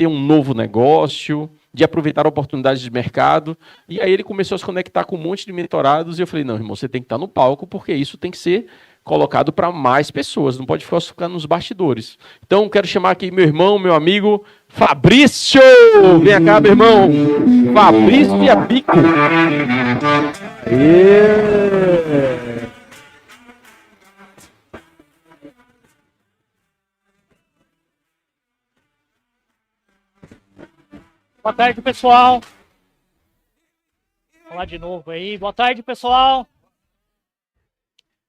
ter um novo negócio, de aproveitar oportunidades de mercado. E aí ele começou a se conectar com um monte de mentorados e eu falei, não, irmão, você tem que estar no palco porque isso tem que ser colocado para mais pessoas, não pode ficar nos bastidores. Então, quero chamar aqui meu irmão, meu amigo, Fabrício! Vem cá, meu irmão! Fabrício Yabico! Boa tarde, pessoal. Vou falar de novo aí. Boa tarde, pessoal.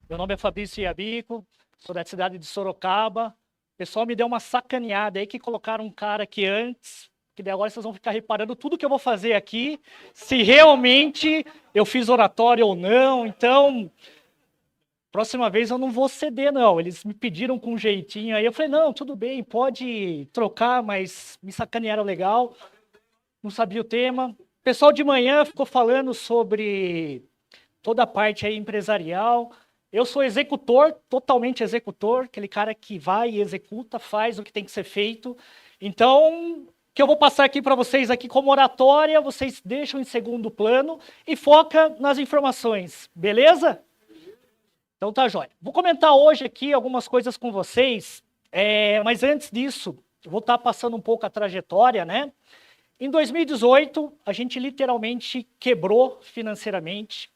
Meu nome é Fabrício Yabico, sou da cidade de Sorocaba. O pessoal me deu uma sacaneada aí que colocaram um cara aqui antes, que daí agora vocês vão ficar reparando tudo que eu vou fazer aqui, se realmente eu fiz oratório ou não. Então, próxima vez eu não vou ceder, não. Eles me pediram com um jeitinho aí. Eu falei, não, tudo bem, pode trocar, mas me sacanearam legal. Não sabia o tema. O pessoal de manhã ficou falando sobre toda a parte aí empresarial. Eu sou executor, totalmente executor, aquele cara que vai e executa, faz o que tem que ser feito. Então, o que eu vou passar aqui para vocês aqui como oratória, vocês deixam em segundo plano e foca nas informações, beleza? Então tá jóia. Vou comentar hoje aqui algumas coisas com vocês, mas antes disso, eu vou estar passando um pouco a trajetória, né? Em 2018, a gente literalmente quebrou financeiramente.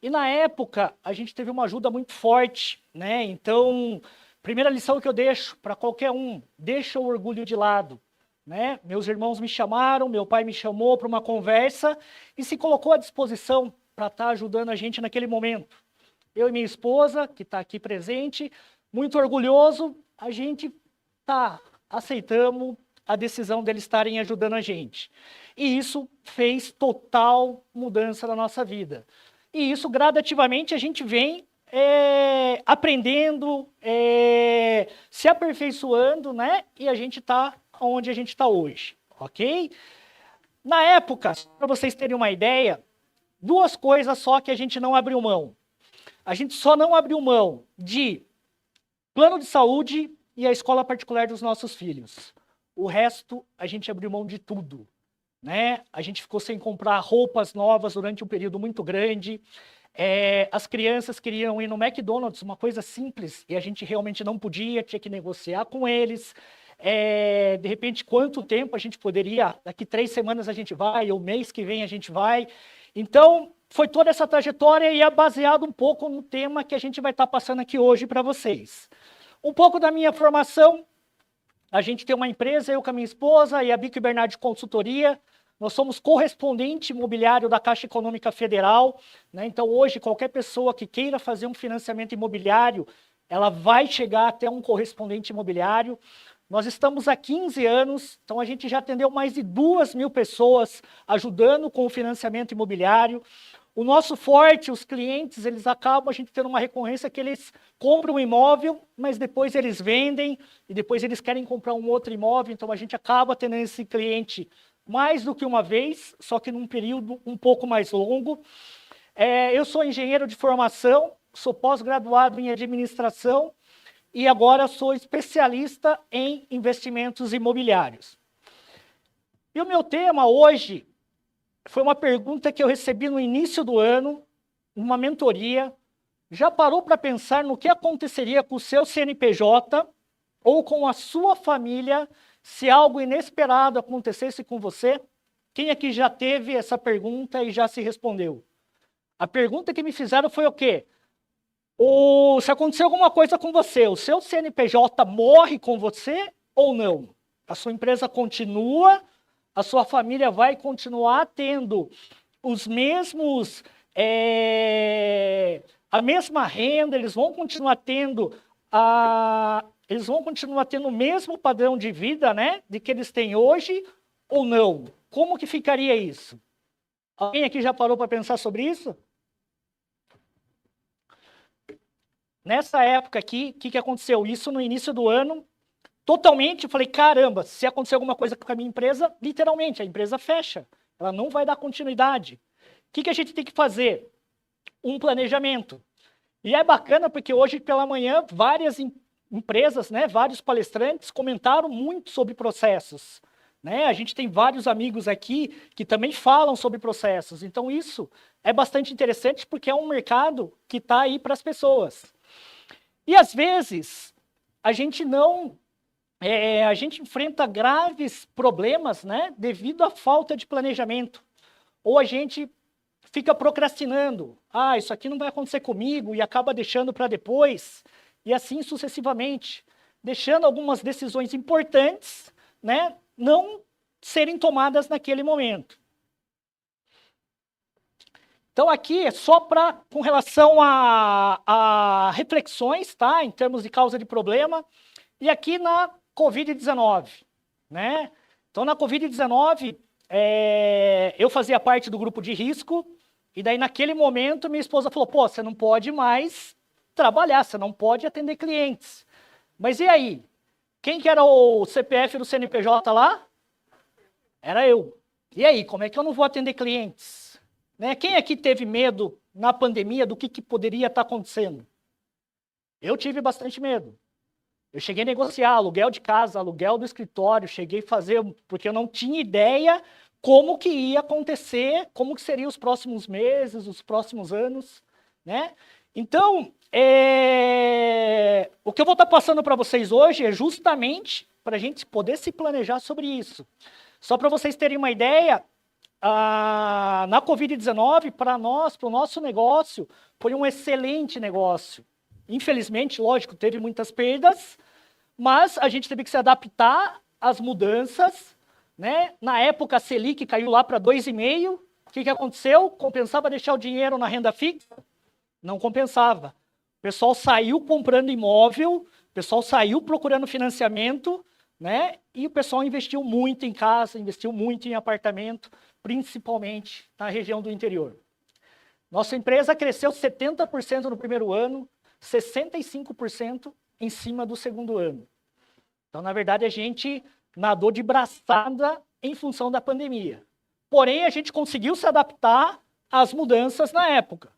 E na época, a gente teve uma ajuda muito forte, né? Então, primeira lição que eu deixo para qualquer um, deixa o orgulho de lado, né? Meus irmãos me chamaram, meu pai me chamou para uma conversa e se colocou à disposição para estar ajudando a gente naquele momento. Eu e minha esposa, que está aqui presente, muito orgulhoso, a gente aceitamos a decisão deles estarem ajudando a gente. E isso fez total mudança na nossa vida. E isso, gradativamente, a gente vem aprendendo, se aperfeiçoando, né? E a gente está onde a gente está hoje, ok? Na época, para vocês terem uma ideia, duas coisas só que a gente não abriu mão. A gente só não abriu mão de plano de saúde e a escola particular dos nossos filhos. O resto, a gente abriu mão de tudo. Né? A gente ficou sem comprar roupas novas durante um período muito grande. As crianças queriam ir no McDonald's, uma coisa simples, e a gente realmente não podia, tinha que negociar com eles. De repente, quanto tempo a gente poderia? Daqui 3 semanas a gente vai, ou mês que vem a gente vai. Então, foi toda essa trajetória e é baseado um pouco no tema que a gente vai estar passando aqui hoje para vocês. Um pouco da minha formação. A gente tem uma empresa, eu com a minha esposa, e a Bico e Bernardi Consultoria. Nós somos correspondente imobiliário da Caixa Econômica Federal, né? Então, hoje, qualquer pessoa que queira fazer um financiamento imobiliário, ela vai chegar até um correspondente imobiliário. Nós estamos há 15 anos, então a gente já atendeu mais de 2.000 pessoas ajudando com o financiamento imobiliário. O nosso forte, os clientes, eles acabam a gente tendo uma recorrência que eles compram um imóvel, mas depois eles vendem e depois eles querem comprar um outro imóvel, então a gente acaba tendo esse cliente mais do que uma vez, só que num período um pouco mais longo. Eu sou engenheiro de formação, sou pós-graduado em administração e agora sou especialista em investimentos imobiliários. E o meu tema hoje foi uma pergunta que eu recebi no início do ano, numa mentoria. Já parou para pensar no que aconteceria com o seu CNPJ ou com a sua família se algo inesperado acontecesse com você? Quem aqui já teve essa pergunta e já se respondeu? A pergunta que me fizeram foi o quê? Se acontecer alguma coisa com você, o seu CNPJ morre com você ou não? A sua empresa continua, a sua família vai continuar tendo os mesmos, a mesma renda, eles vão continuar tendo o mesmo padrão de vida, né, de que eles têm hoje ou não? Como que ficaria isso? Alguém aqui já parou para pensar sobre isso? Nessa época aqui, o que aconteceu? Isso no início do ano, totalmente, eu falei, caramba, se acontecer alguma coisa com a minha empresa, literalmente, a empresa fecha. Ela não vai dar continuidade. O que a gente tem que fazer? Um planejamento. E é bacana porque hoje pela manhã, várias empresas, né, vários palestrantes comentaram muito sobre processos. né? A gente tem vários amigos aqui que também falam sobre processos. Então, isso é bastante interessante porque é um mercado que está aí para as pessoas. E, às vezes, a gente a gente enfrenta graves problemas, né, devido à falta de planejamento. Ou a gente fica procrastinando. Ah, isso aqui não vai acontecer comigo, e acaba deixando para depois, e assim sucessivamente, deixando algumas decisões importantes, né, não serem tomadas naquele momento. Então, aqui é só com relação a reflexões, tá, em termos de causa de problema, e aqui na Covid-19, né? Então, na Covid-19, eu fazia parte do grupo de risco, e daí, naquele momento, minha esposa falou, pô, você não pode mais trabalhar, você não pode atender clientes. Mas e aí? Quem que era o CPF do CNPJ lá? Era eu. E aí, como é que eu não vou atender clientes? Né? Quem aqui teve medo na pandemia do que poderia estar acontecendo? Eu tive bastante medo. Eu cheguei a negociar aluguel de casa, aluguel do escritório, cheguei a fazer, porque eu não tinha ideia como que ia acontecer, como que seriam os próximos meses, os próximos anos, né? Então, o que eu vou estar passando para vocês hoje é justamente para a gente poder se planejar sobre isso. Só para vocês terem uma ideia, na Covid-19, para nós, para o nosso negócio, foi um excelente negócio. Infelizmente, lógico, teve muitas perdas, mas a gente teve que se adaptar às mudanças, né? Na época, a Selic caiu lá para 2,5%. O que aconteceu? Compensava deixar o dinheiro na renda fixa? Não compensava. O pessoal saiu comprando imóvel, o pessoal saiu procurando financiamento, né? E o pessoal investiu muito em casa, investiu muito em apartamento, principalmente na região do interior. Nossa empresa cresceu 70% no primeiro ano, 65% em cima do segundo ano. Então, na verdade, a gente nadou de braçada em função da pandemia. Porém, a gente conseguiu se adaptar às mudanças na época,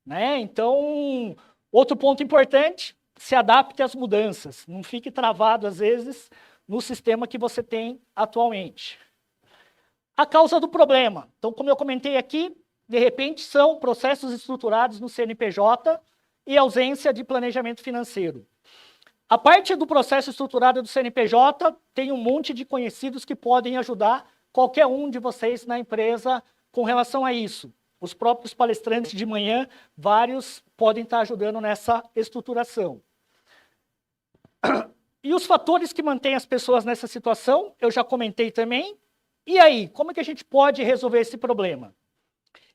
né? Então, outro ponto importante, se adapte às mudanças. Não fique travado, às vezes, no sistema que você tem atualmente. A causa do problema. Então, como eu comentei aqui, de repente, são processos estruturados no CNPJ e ausência de planejamento financeiro. A parte do processo estruturado do CNPJ tem um monte de conhecidos que podem ajudar qualquer um de vocês na empresa com relação a isso. Os próprios palestrantes de manhã, vários podem estar ajudando nessa estruturação. E os fatores que mantêm as pessoas nessa situação, eu já comentei também. E aí, como é que a gente pode resolver esse problema?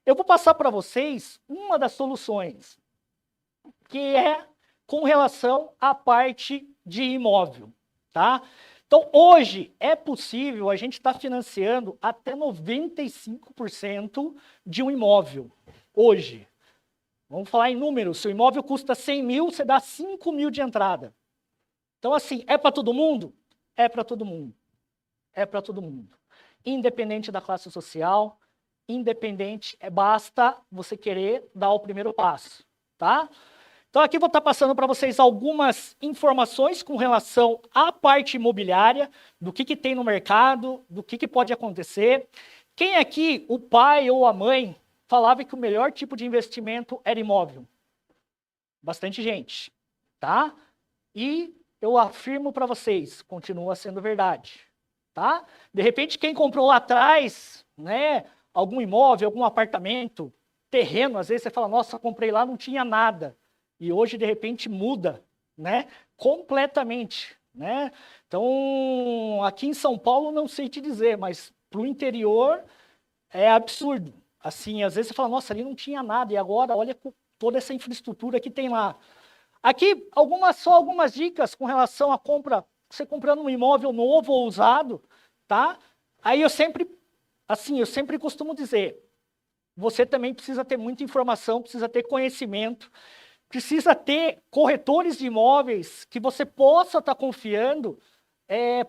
Eu vou passar para vocês uma das soluções, que é com relação à parte de imóvel, tá? Então, hoje é possível a gente estar financiando até 95% de um imóvel. Hoje. Vamos falar em números. Se o imóvel custa 100 mil, você dá 5 mil de entrada. Então, assim, é para todo mundo? É para todo mundo. É para todo mundo. Independente da classe social, independente, basta você querer dar o primeiro passo, tá? Então, aqui vou estar passando para vocês algumas informações com relação à parte imobiliária, do que tem no mercado, do que pode acontecer. Quem aqui, o pai ou a mãe, falava que o melhor tipo de investimento era imóvel? Bastante gente, tá? E eu afirmo para vocês, continua sendo verdade, tá? De repente, quem comprou lá atrás, né, algum imóvel, algum apartamento, terreno, às vezes você fala, nossa, comprei lá, não tinha nada. E hoje, de repente, muda, né? Completamente, né? Então, aqui em São Paulo, não sei te dizer, mas para o interior é absurdo. Assim, às vezes você fala, nossa, ali não tinha nada, e agora olha toda essa infraestrutura que tem lá. Aqui, só algumas dicas com relação à compra, você comprando um imóvel novo ou usado, tá? Aí eu sempre costumo dizer, você também precisa ter muita informação, precisa ter conhecimento, precisa ter corretores de imóveis que você possa estar confiando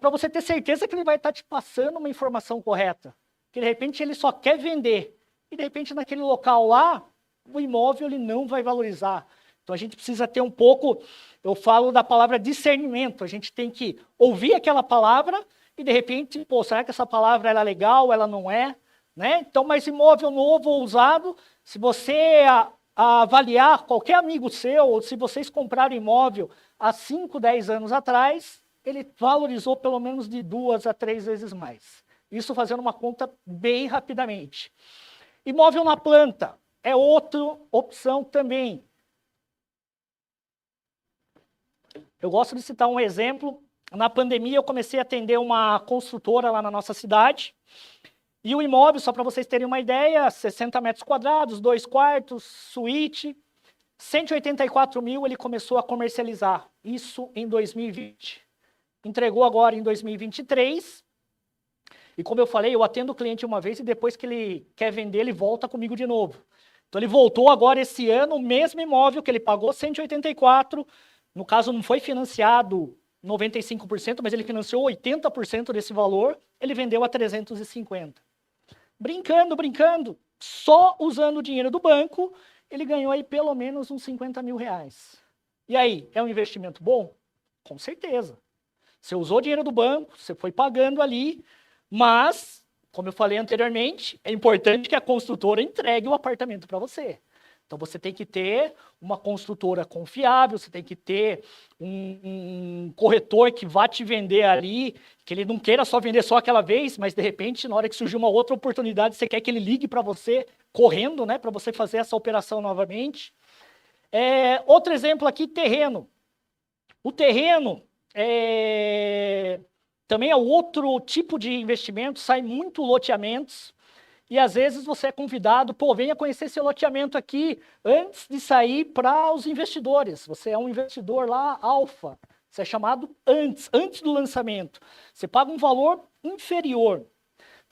para você ter certeza que ele vai estar te passando uma informação correta. Que de repente ele só quer vender e de repente naquele local lá, o imóvel ele não vai valorizar. Então a gente precisa ter um pouco, eu falo da palavra discernimento, a gente tem que ouvir aquela palavra e de repente, pô, será que essa palavra ela é legal, ela não é? Né? Então, mas imóvel novo ou usado, se você avaliar qualquer amigo seu, ou se vocês compraram imóvel há 5, 10 anos atrás, ele valorizou pelo menos de 2 a 3 vezes mais. Isso fazendo uma conta bem rapidamente. Imóvel na planta é outra opção também. Eu gosto de citar um exemplo. Na pandemia, eu comecei a atender uma construtora lá na nossa cidade. E o imóvel, só para vocês terem uma ideia, 60 metros quadrados, 2 quartos, suíte, 184 mil ele começou a comercializar. Isso em 2020. Entregou agora em 2023. E como eu falei, eu atendo o cliente uma vez e depois que ele quer vender, ele volta comigo de novo. Então ele voltou agora esse ano, o mesmo imóvel que ele pagou 184, no caso não foi financiado 95%, mas ele financiou 80% desse valor, ele vendeu a 350. Brincando, só usando o dinheiro do banco, ele ganhou aí pelo menos uns 50 mil reais. E aí, é um investimento bom? Com certeza. Você usou o dinheiro do banco, você foi pagando ali, mas, como eu falei anteriormente, é importante que a construtora entregue o apartamento para você. Então, você tem que ter uma construtora confiável, você tem que ter um corretor que vá te vender ali, que ele não queira só vender só aquela vez, mas, de repente, na hora que surgir uma outra oportunidade, você quer que ele ligue para você, correndo, né, para você fazer essa operação novamente. Outro exemplo aqui, terreno. O terreno também é outro tipo de investimento, sai muito loteamentos, e às vezes você é convidado, pô, venha conhecer esse loteamento aqui antes de sair para os investidores. Você é um investidor lá, alfa, você é chamado antes do lançamento. Você paga um valor inferior,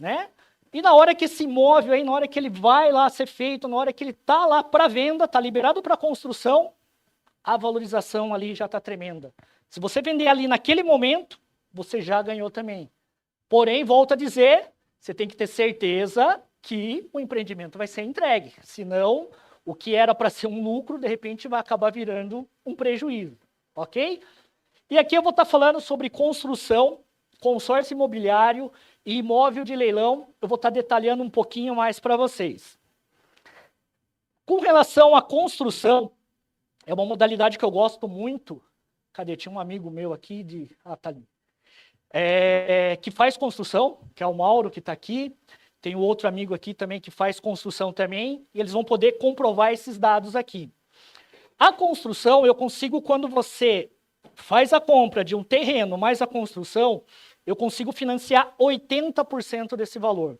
né? E na hora que esse imóvel aí, na hora que ele vai lá ser feito, na hora que ele está lá para venda, está liberado para construção, a valorização ali já está tremenda. Se você vender ali naquele momento, você já ganhou também. Porém, volto a dizer, você tem que ter certeza que o empreendimento vai ser entregue. Senão, o que era para ser um lucro, de repente, vai acabar virando um prejuízo. Ok? E aqui eu vou estar falando sobre construção, consórcio imobiliário e imóvel de leilão. Eu vou estar detalhando um pouquinho mais para vocês. Com relação à construção, é uma modalidade que eu gosto muito. Cadê? Tinha um amigo meu aqui tá ali. Que faz construção, que é o Mauro, que está aqui. Tem outro amigo aqui também que faz construção também, e eles vão poder comprovar esses dados aqui. A construção, eu consigo, quando você faz a compra de um terreno mais a construção, eu consigo financiar 80% desse valor.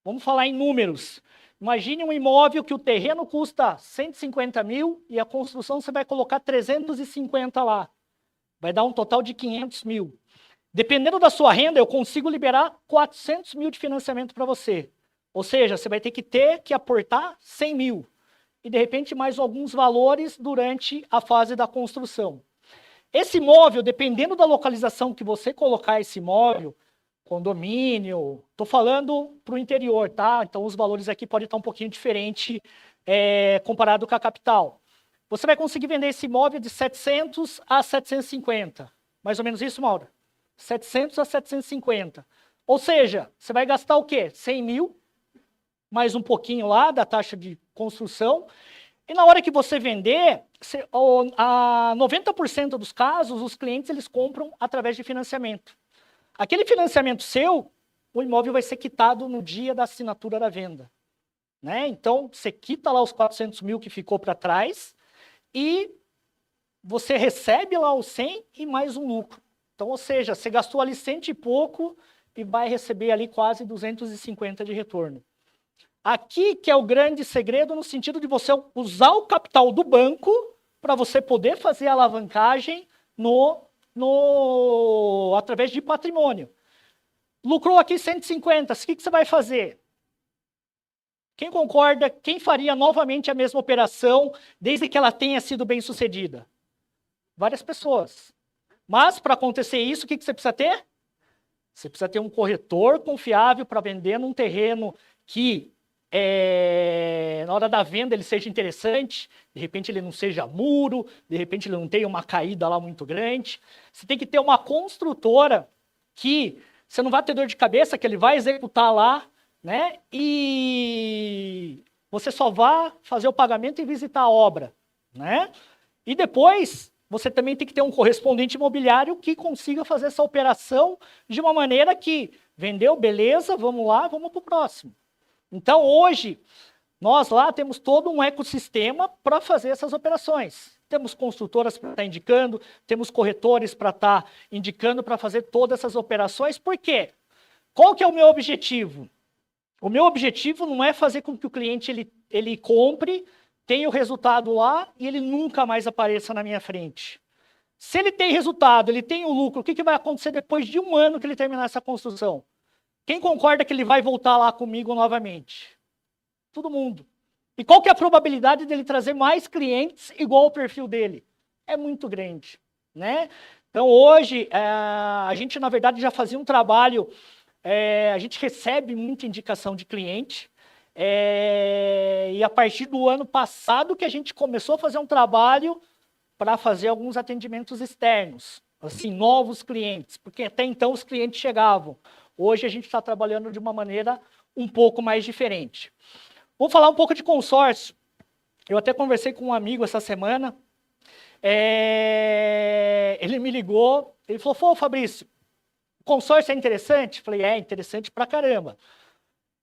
Vamos falar em números. Imagine um imóvel que o terreno custa 150 mil e a construção você vai colocar 350 lá. Vai dar um total de 500 mil. Dependendo da sua renda, eu consigo liberar 400 mil de financiamento para você. Ou seja, você vai ter que aportar 100 mil. E, de repente, mais alguns valores durante a fase da construção. Esse imóvel, dependendo da localização que você colocar esse imóvel, condomínio, estou falando para o interior, tá? Então, os valores aqui podem estar um pouquinho diferente comparado com a capital. Você vai conseguir vender esse imóvel de 700 a 750. Mais ou menos isso, Mauro? 700 a 750. Ou seja, você vai gastar o quê? 100 mil, mais um pouquinho lá da taxa de construção. E na hora que você vender, a 90% dos casos, os clientes eles compram através de financiamento. Aquele financiamento seu, o imóvel vai ser quitado no dia da assinatura da venda. Né? Então, você quita lá os 400 mil que ficou para trás e você recebe lá os 100 e mais um lucro. Então, ou seja, você gastou ali 100 e pouco e vai receber ali quase 250 de retorno. Aqui que é o grande segredo no sentido de você usar o capital do banco para você poder fazer a alavancagem através de patrimônio. Lucrou aqui 150, o que você vai fazer? Quem concorda, quem faria novamente a mesma operação desde que ela tenha sido bem sucedida? Várias pessoas. Mas, para acontecer isso, o que você precisa ter? Você precisa ter um corretor confiável para vender num terreno que, na hora da venda, ele seja interessante, de repente ele não seja muro, de repente ele não tenha uma caída lá muito grande. Você tem que ter uma construtora que, você não vai ter dor de cabeça, que ele vai executar lá, né? E você só vai fazer o pagamento e visitar a obra, né? E depois, você também tem que ter um correspondente imobiliário que consiga fazer essa operação de uma maneira que vendeu, beleza, vamos lá, vamos para o próximo. Então, hoje, nós lá temos todo um ecossistema para fazer essas operações. Temos construtoras para estar indicando, temos corretores para estar indicando para fazer todas essas operações. Por quê? Qual que é o meu objetivo? O meu objetivo não é fazer com que o cliente ele compre, tenha o resultado lá e ele nunca mais apareça na minha frente. Se ele tem resultado, ele tem o lucro, o que vai acontecer depois de 1 ano que ele terminar essa construção? Quem concorda que ele vai voltar lá comigo novamente? Todo mundo. E qual que é a probabilidade dele trazer mais clientes igual ao perfil dele? É muito grande, né? Então, hoje, a gente, na verdade, já fazia um trabalho, a gente recebe muita indicação de cliente, e a partir do ano passado que a gente começou a fazer um trabalho para fazer alguns atendimentos externos, assim, novos clientes, porque até então os clientes chegavam. Hoje a gente está trabalhando de uma maneira um pouco mais diferente. Vou falar um pouco de consórcio. Eu até conversei com um amigo essa semana. Ele me ligou, ele falou, pô, Fabrício, consórcio é interessante? Eu falei, é interessante pra caramba.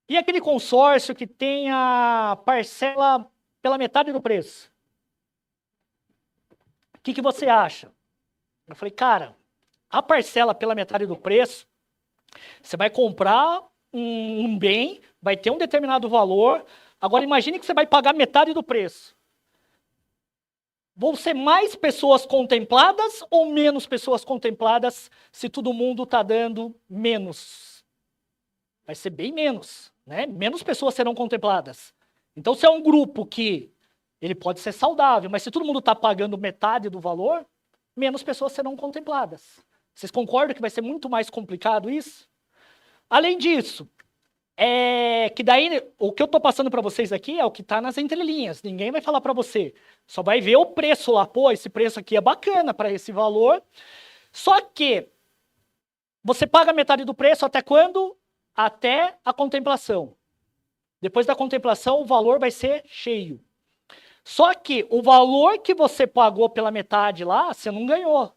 E aquele consórcio que tem a parcela pela metade do preço? O que você acha? Eu falei, cara, a parcela pela metade do preço, você vai comprar um bem, vai ter um determinado valor. Agora, imagine que você vai pagar metade do preço. Vão ser mais pessoas contempladas ou menos pessoas contempladas se todo mundo está dando menos? Vai ser bem menos, né? Menos pessoas serão contempladas. Então, se é um grupo que ele pode ser saudável, mas se todo mundo está pagando metade do valor, menos pessoas serão contempladas. Vocês concordam que vai ser muito mais complicado isso? Além disso, que daí o que eu estou passando para vocês aqui é o que está nas entrelinhas. Ninguém vai falar para você. Só vai ver o preço lá. Pô, esse preço aqui é bacana para esse valor. Só que você paga metade do preço até quando? Até a contemplação. Depois da contemplação, o valor vai ser cheio. Só que o valor que você pagou pela metade lá, você não ganhou.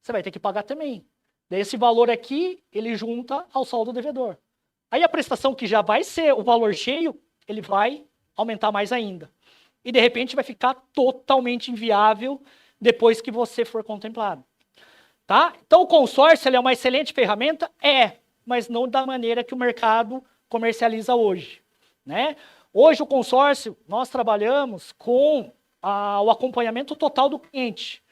Você vai ter que pagar também. Daí esse valor aqui, ele junta ao saldo devedor. Aí a prestação que já vai ser o valor cheio, ele vai aumentar mais ainda. E de repente vai ficar totalmente inviável depois que você for contemplado. Tá? Então o consórcio ele é uma excelente ferramenta? Mas não da maneira que o mercado comercializa hoje. Né? Hoje o consórcio, nós trabalhamos com o acompanhamento total do cliente.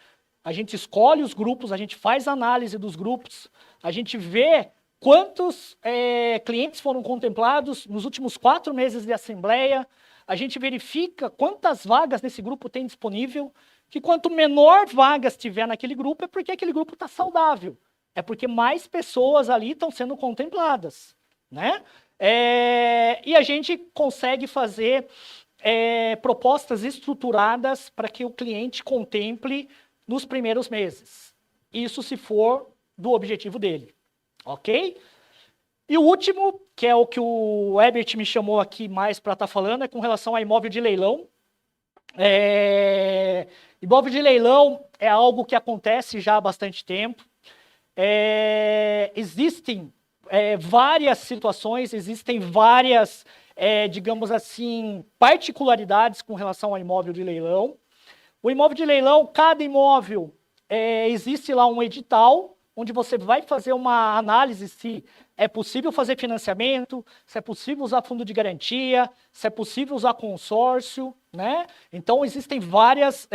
A gente escolhe os grupos, a gente faz análise dos grupos, a gente vê quantos clientes foram contemplados nos últimos 4 meses de assembleia, a gente verifica quantas vagas nesse grupo tem disponível, que quanto menor vagas tiver naquele grupo, é porque aquele grupo está saudável, é porque mais pessoas ali estão sendo contempladas, né? E a gente consegue fazer propostas estruturadas para que o cliente contemple nos primeiros meses. Isso se for do objetivo dele. Ok? E o último, que é o que o Herbert me chamou aqui mais para estar falando, é com relação a imóvel de leilão. Imóvel de leilão é algo que acontece já há bastante tempo. Existem várias situações, existem várias, digamos assim, particularidades com relação ao imóvel de leilão. O imóvel de leilão, cada imóvel, existe lá um edital, onde você vai fazer uma análise se é possível fazer financiamento, se é possível usar fundo de garantia, se é possível usar consórcio, né? Então, existem várias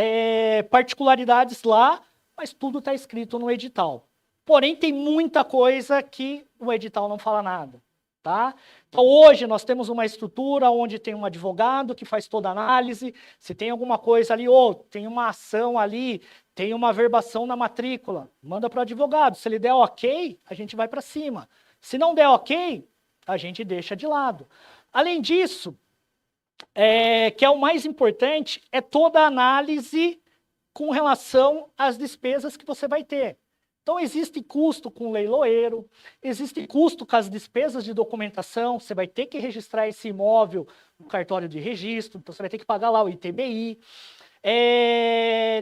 particularidades lá, mas tudo está escrito no edital. Porém, tem muita coisa que o edital não fala nada, tá? Então, hoje, nós temos uma estrutura onde tem um advogado que faz toda a análise, se tem alguma coisa ali, tem uma ação ali, tem uma verbação na matrícula, manda para o advogado. Se ele der ok, a gente vai para cima. Se não der ok, a gente deixa de lado. Além disso, que é o mais importante, é toda a análise com relação às despesas que você vai ter. Então, existe custo com o leiloeiro, existe custo com as despesas de documentação, você vai ter que registrar esse imóvel no cartório de registro, então você vai ter que pagar lá o ITBI.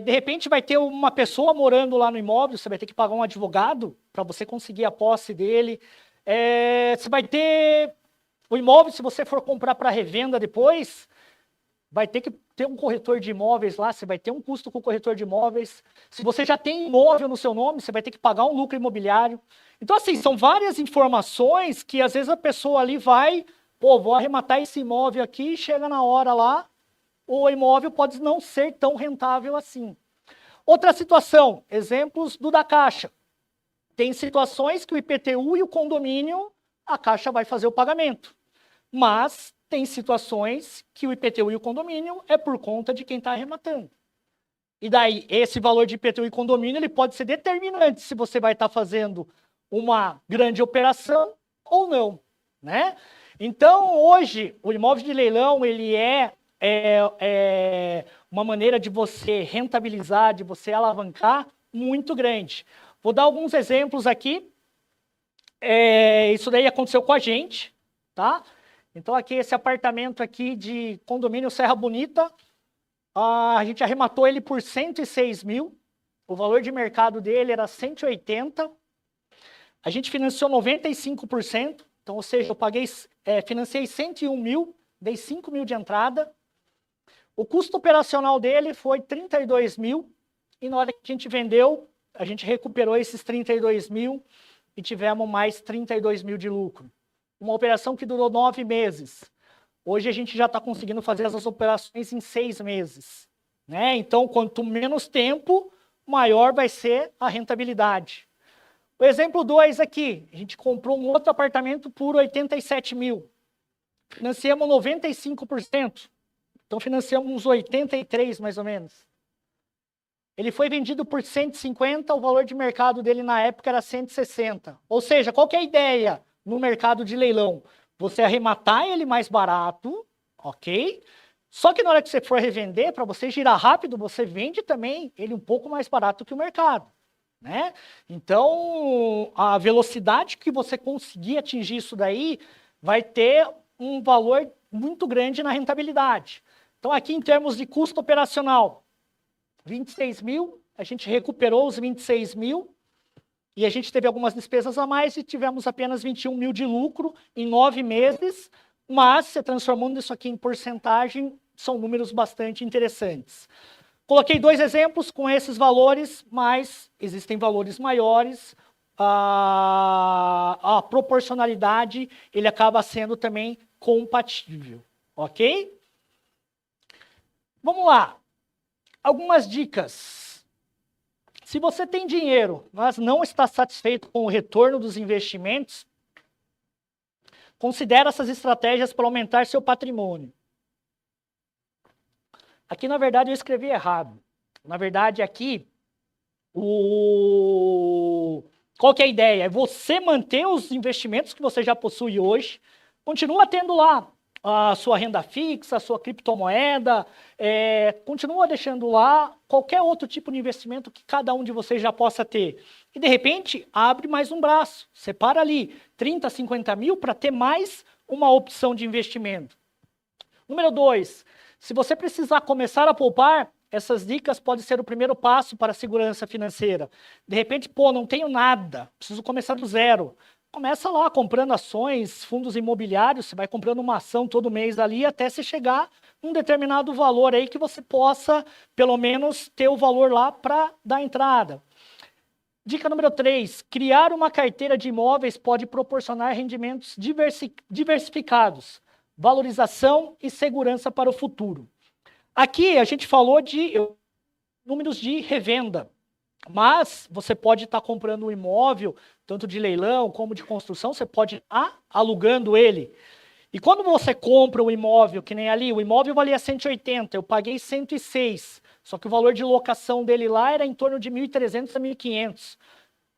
De repente vai ter uma pessoa morando lá no imóvel, você vai ter que pagar um advogado para você conseguir a posse dele. Você vai ter o imóvel, se você for comprar para revenda depois, vai ter que ter um corretor de imóveis lá, você vai ter um custo com o corretor de imóveis. Se você já tem imóvel no seu nome, você vai ter que pagar um lucro imobiliário. Então, assim, são várias informações que às vezes a pessoa ali vai, vou arrematar esse imóvel aqui, chega na hora lá, o imóvel pode não ser tão rentável assim. Outra situação, exemplos do da Caixa. Tem situações que o IPTU e o condomínio, a Caixa vai fazer o pagamento. Mas tem situações que o IPTU e o condomínio é por conta de quem está arrematando. E daí, esse valor de IPTU e condomínio, ele pode ser determinante se você vai estar fazendo uma grande operação ou não, né? Então, hoje, o imóvel de leilão, ele é uma maneira de você rentabilizar, de você alavancar muito grande. Vou dar alguns exemplos aqui. Isso daí aconteceu com a gente, tá? Então, aqui, esse apartamento aqui de condomínio Serra Bonita, a gente arrematou ele por 106 mil, o valor de mercado dele era 180, a gente financiou 95%, então, ou seja, eu financiei 101 mil, dei 5 mil de entrada, o custo operacional dele foi 32 mil, e na hora que a gente vendeu, a gente recuperou esses 32 mil e tivemos mais 32 mil de lucro. Uma operação que durou 9 meses. Hoje a gente já está conseguindo fazer essas operações em 6 meses, né? Então, quanto menos tempo, maior vai ser a rentabilidade. O exemplo 2 aqui, a gente comprou um outro apartamento por 87 mil. Financiamos 95%. Então, financiamos uns 83, mais ou menos. Ele foi vendido por 150, o valor de mercado dele na época era 160. Ou seja, qual que é a ideia no mercado de leilão? Você arrematar ele mais barato, ok? Só que na hora que você for revender, para você girar rápido, você vende também ele um pouco mais barato que o mercado, né? Então, a velocidade que você conseguir atingir isso daí vai ter um valor muito grande na rentabilidade. Então, aqui em termos de custo operacional, 26 mil, a gente recuperou os 26 mil, e a gente teve algumas despesas a mais e tivemos apenas 21 mil de lucro em 9 meses, mas, se transformando isso aqui em porcentagem, são números bastante interessantes. Coloquei 2 exemplos com esses valores, mas existem valores maiores, a proporcionalidade ele acaba sendo também compatível, ok? Vamos lá, algumas dicas. Se você tem dinheiro, mas não está satisfeito com o retorno dos investimentos, considere essas estratégias para aumentar seu patrimônio. Aqui, na verdade, eu escrevi errado. Na verdade, aqui, qual que é a ideia? É você manter os investimentos que você já possui hoje, continua tendo lá a sua renda fixa, a sua criptomoeda, continua deixando lá qualquer outro tipo de investimento que cada um de vocês já possa ter. E, de repente, abre mais um braço, separa ali 30, 50 mil para ter mais uma opção de investimento. Número 2, se você precisar começar a poupar, essas dicas podem ser o primeiro passo para a segurança financeira. De repente, não tenho nada, preciso começar do zero. Começa lá comprando ações, fundos imobiliários, você vai comprando uma ação todo mês ali até você chegar num determinado valor aí que você possa, pelo menos, ter o valor lá para dar entrada. Dica número 3, criar uma carteira de imóveis pode proporcionar rendimentos diversificados, valorização e segurança para o futuro. Aqui a gente falou de números de revenda, mas você pode estar comprando um imóvel, tanto de leilão como de construção, você pode estar alugando ele. E quando você compra um imóvel, que nem ali, o imóvel valia 180, eu paguei 106, só que o valor de locação dele lá era em torno de 1.300 a 1.500.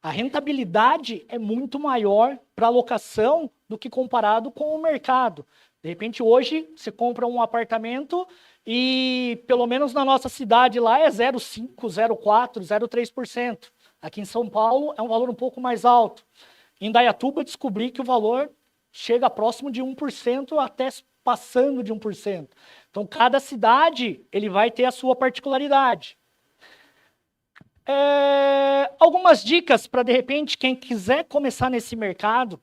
A rentabilidade é muito maior para a locação do que comparado com o mercado. De repente, hoje, você compra um apartamento e, pelo menos na nossa cidade lá, é 0,5%, 0,4%, 0,3%. Aqui em São Paulo é um valor um pouco mais alto. Em Indaiatuba, descobri que o valor chega próximo de 1%, até passando de 1%. Então, cada cidade ele vai ter a sua particularidade. Algumas dicas para, de repente, quem quiser começar nesse mercado.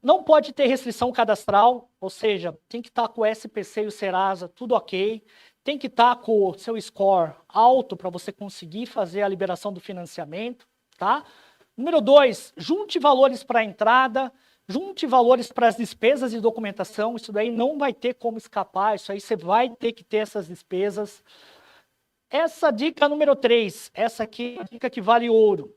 Não pode ter restrição cadastral, ou seja, tem que estar com o SPC e o Serasa, tudo ok. Tem que estar com o seu score alto para você conseguir fazer a liberação do financiamento, tá? Número 2, junte valores para a entrada, junte valores para as despesas de documentação, isso daí não vai ter como escapar, isso aí você vai ter que ter essas despesas. Essa dica número 3, essa aqui é a dica que vale ouro.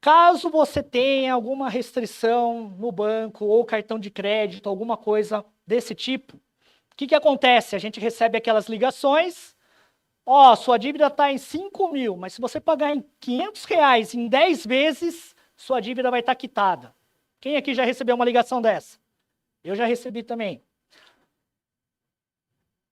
Caso você tenha alguma restrição no banco ou cartão de crédito, alguma coisa desse tipo, o que acontece? A gente recebe aquelas ligações, sua dívida está em 5 mil, mas se você pagar em R$500 em 10 vezes, sua dívida vai estar quitada. Quem aqui já recebeu uma ligação dessa? Eu já recebi também.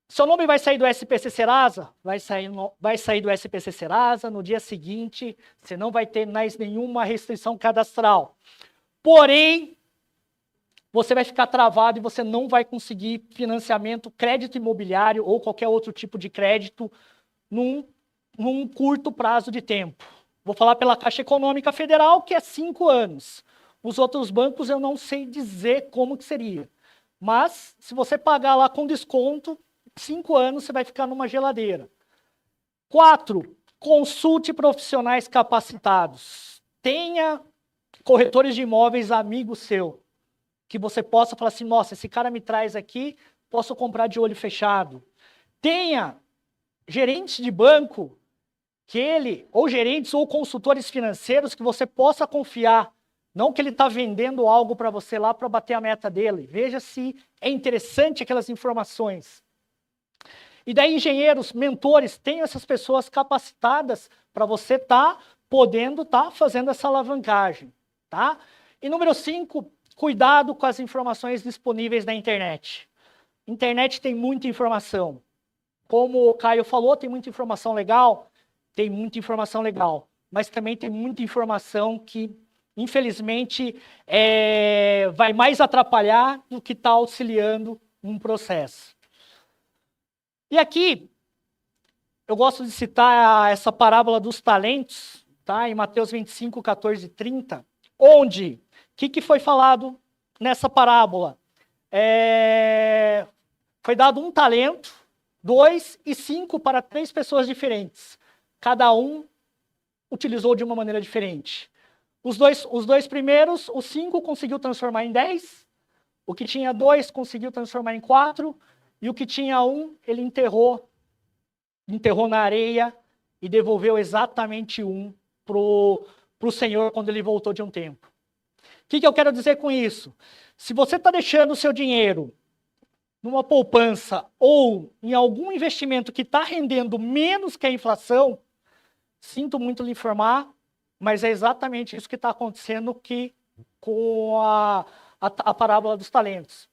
Seu nome vai sair do SPC Serasa? Vai sair do SPC Serasa, no dia seguinte você não vai ter mais nenhuma restrição cadastral. Porém, você vai ficar travado e você não vai conseguir financiamento, crédito imobiliário ou qualquer outro tipo de crédito num curto prazo de tempo. Vou falar pela Caixa Econômica Federal, que é 5 anos. Os outros bancos eu não sei dizer como que seria. Mas, se você pagar lá com desconto, 5 anos você vai ficar numa geladeira. 4, consulte profissionais capacitados. Tenha corretores de imóveis amigo seu, que você possa falar assim, nossa, esse cara me traz aqui, posso comprar de olho fechado. Tenha gerentes de banco, ou gerentes ou consultores financeiros que você possa confiar. Não que ele está vendendo algo para você lá para bater a meta dele. Veja se é interessante aquelas informações. E daí, engenheiros, mentores, tenham essas pessoas capacitadas para você estar podendo estar fazendo essa alavancagem, tá? E número 5, cuidado com as informações disponíveis na internet. Internet tem muita informação. Como o Caio falou, tem muita informação legal, mas também tem muita informação que, infelizmente, vai mais atrapalhar do que está auxiliando um processo. E aqui, eu gosto de citar essa parábola dos talentos, tá? Em Mateus 25, 14 e 30, onde, o que foi falado nessa parábola? Foi dado 1 talento, 2 e 5 para 3 pessoas diferentes. Cada um utilizou de uma maneira diferente. Os dois primeiros, o 5 conseguiu transformar em 10, o que tinha 2 conseguiu transformar em 4, e o que tinha 1, ele enterrou na areia e devolveu exatamente 1 para o Senhor quando ele voltou de um tempo. O que eu quero dizer com isso? Se você está deixando o seu dinheiro numa poupança ou em algum investimento que está rendendo menos que a inflação, sinto muito lhe informar, mas é exatamente isso que está acontecendo com a parábola dos talentos.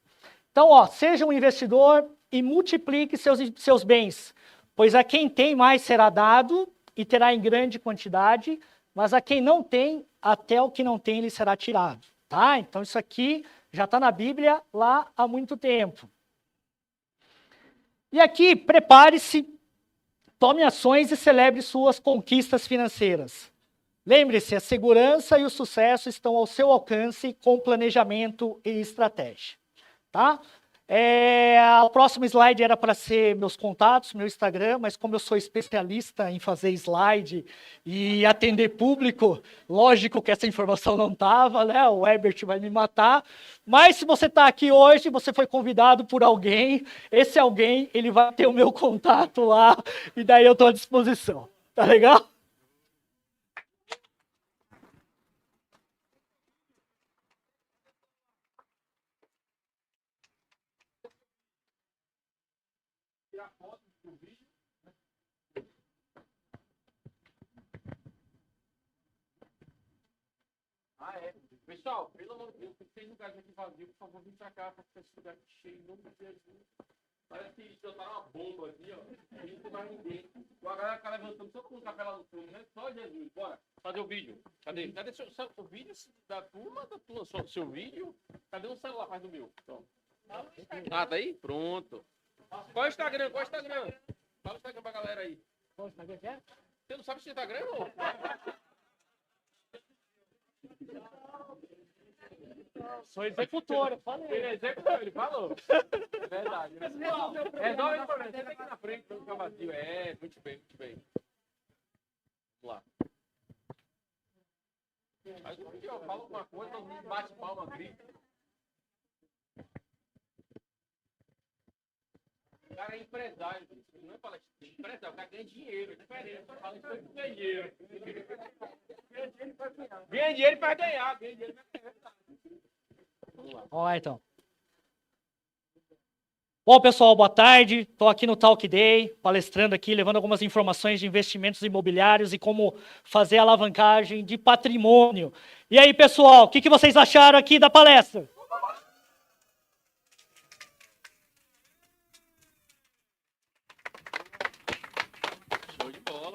Então, seja um investidor e multiplique seus bens, pois a quem tem mais será dado e terá em grande quantidade, mas a quem não tem, até o que não tem lhe será tirado. Tá? Então, isso aqui já está na Bíblia lá há muito tempo. E aqui, prepare-se, tome ações e celebre suas conquistas financeiras. Lembre-se, a segurança e o sucesso estão ao seu alcance com planejamento e estratégia. Tá? O próximo slide era para ser meus contatos, meu Instagram, mas como eu sou especialista em fazer slide e atender público, lógico que essa informação não estava, né? O Herbert vai me matar. Mas se você está aqui hoje, você foi convidado por alguém, esse alguém, ele vai ter o meu contato lá, e daí eu estou à disposição. Tá legal? Pessoal, pelo amor de Deus, tem 6 lugares aqui vazios, por favor, vem pra cá, para esse lugar cheio, em nome de Jesus. Parece que soltaram uma bomba aqui, ó. A gente não vai ninguém. A galera fica levantando só com o capela no fundo, né? Só Jesus. Bora. Cadê o vídeo? Cadê? Cadê o vídeo da turma? Seu vídeo? Cadê o celular mais do meu? Pronto. Ah, tá aí? Pronto. Qual é o Instagram? Qual é o Instagram? Fala o Instagram pra galera aí. Qual o Instagram que é? Você não sabe o Instagram, não? Sou executor, eu falei. Ele é executor, ele falou. É verdade. Resolve o problema. Senta aqui na frente pra não ficar vazio. É, muito bem, muito bem. Vamos lá. Mas o vídeo, fala alguma coisa, todo mundo bate palma, grita. O cara é empresário, não é palestrante. Empresário, o cara ganha dinheiro, é diferente. Fala isso com dinheiro. Ganha dinheiro para ganhar, ganha dinheiro para ganhar. Vamos lá. Vamos lá, então. Bom, pessoal, boa tarde. Estou aqui no Talk Day, palestrando aqui, levando algumas informações de investimentos imobiliários e como fazer alavancagem de patrimônio. E aí, pessoal, o que vocês acharam aqui da palestra? Show de bola.